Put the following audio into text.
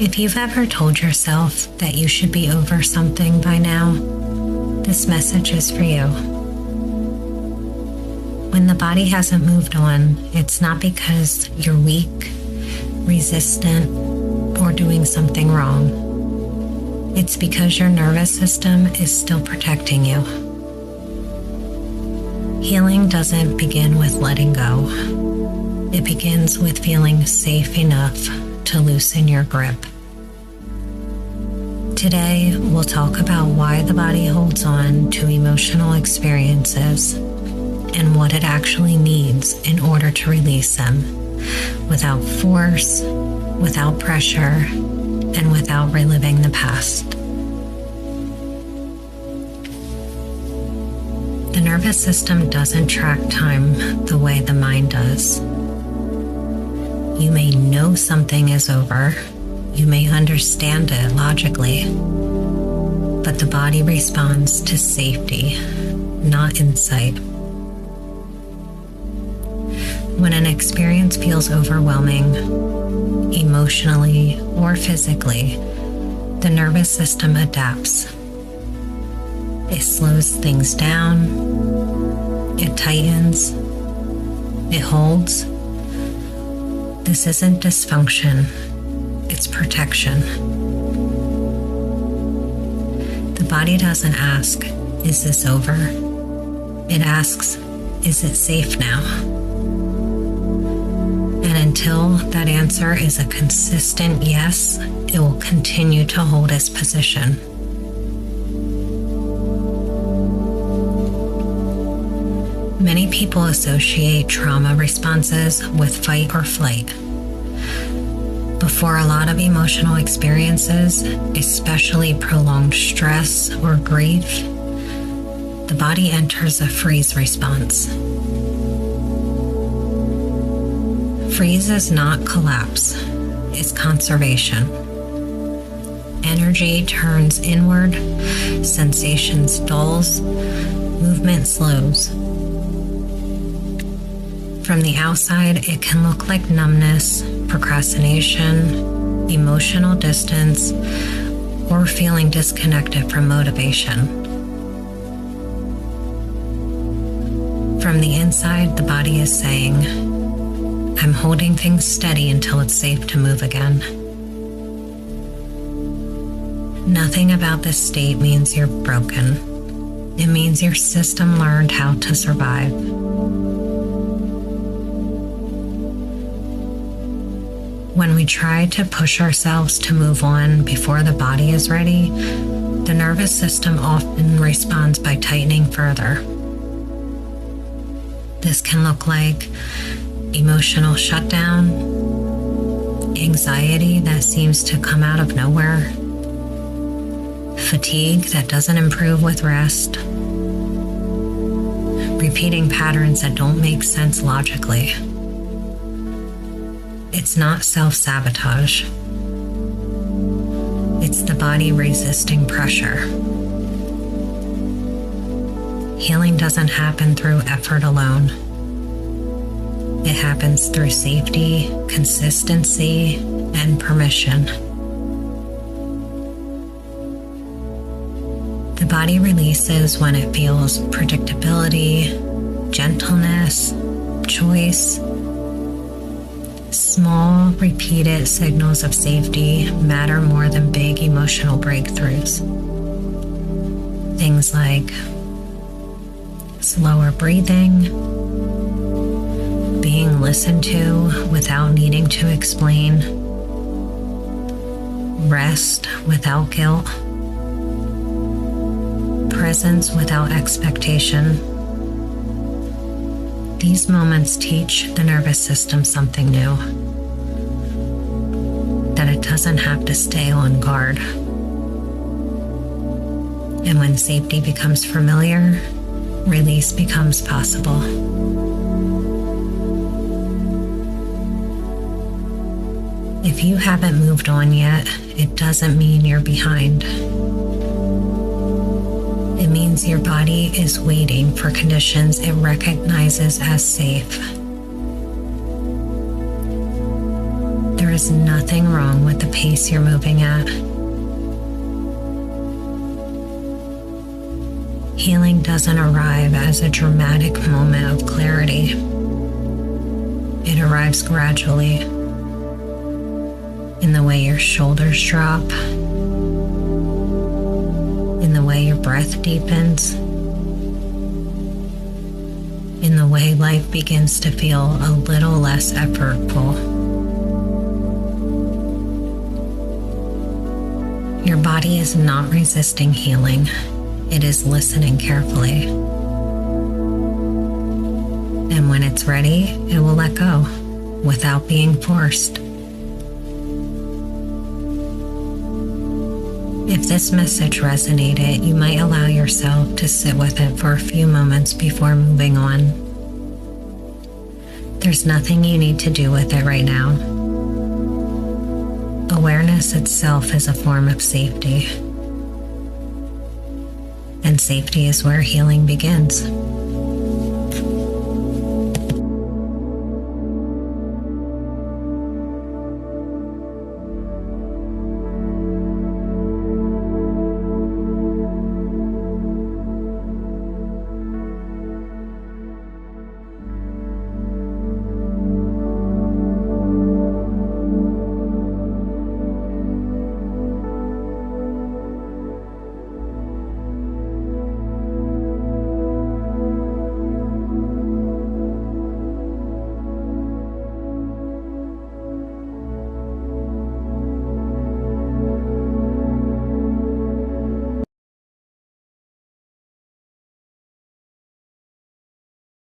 If you've ever told yourself that you should be over something by now, this message is for you. When the body hasn't moved on, it's not because you're weak, resistant, or doing something wrong. It's because your nervous system is still protecting you. Healing doesn't begin with letting go. It begins with feeling safe enough to loosen your grip. Today, we'll talk about why the body holds on to emotional experiences and what it actually needs in order to release them, without force, without pressure, and without reliving the past. The nervous system doesn't track time the way the mind does. You may know something is over, you may understand it logically, but the body responds to safety, not insight. When an experience feels overwhelming, emotionally or physically, the nervous system adapts. It slows things down, it tightens, it holds. This isn't dysfunction, it's protection. The body doesn't ask, is this over? It asks, is it safe now? And until that answer is a consistent yes, it will continue to hold its position. Many people associate trauma responses with fight or flight. Before a lot of emotional experiences, especially prolonged stress or grief, the body enters a freeze response. Freeze is not collapse, it's conservation. Energy turns inward, sensations dulls, movement slows. From the outside, it can look like numbness, procrastination, emotional distance, or feeling disconnected from motivation. From the inside, the body is saying, I'm holding things steady until it's safe to move again. Nothing about this state means you're broken. It means your system learned how to survive. When we try to push ourselves to move on before the body is ready, the nervous system often responds by tightening further. This can look like emotional shutdown, anxiety that seems to come out of nowhere, fatigue that doesn't improve with rest, repeating patterns that don't make sense logically. It's not self-sabotage. It's the body resisting pressure. Healing doesn't happen through effort alone. It happens through safety, consistency, and permission. The body releases when it feels predictability, gentleness, choice. Small, repeated signals of safety matter more than big emotional breakthroughs. Things like slower breathing, being listened to without needing to explain, rest without guilt, presence without expectation. These moments teach the nervous system something new, that it doesn't have to stay on guard. And when safety becomes familiar, release becomes possible. If you haven't moved on yet, it doesn't mean you're behind. It means your body is waiting for conditions it recognizes as safe. There is nothing wrong with the pace you're moving at. Healing doesn't arrive as a dramatic moment of clarity. It arrives gradually, in the way your shoulders drop, in the way your breath deepens, in the way life begins to feel a little less effortful. Your body is not resisting healing. It is listening carefully. And when it's ready, it will let go without being forced. If this message resonated, you might allow yourself to sit with it for a few moments before moving on. There's nothing you need to do with it right now. Awareness itself is a form of safety. And safety is where healing begins.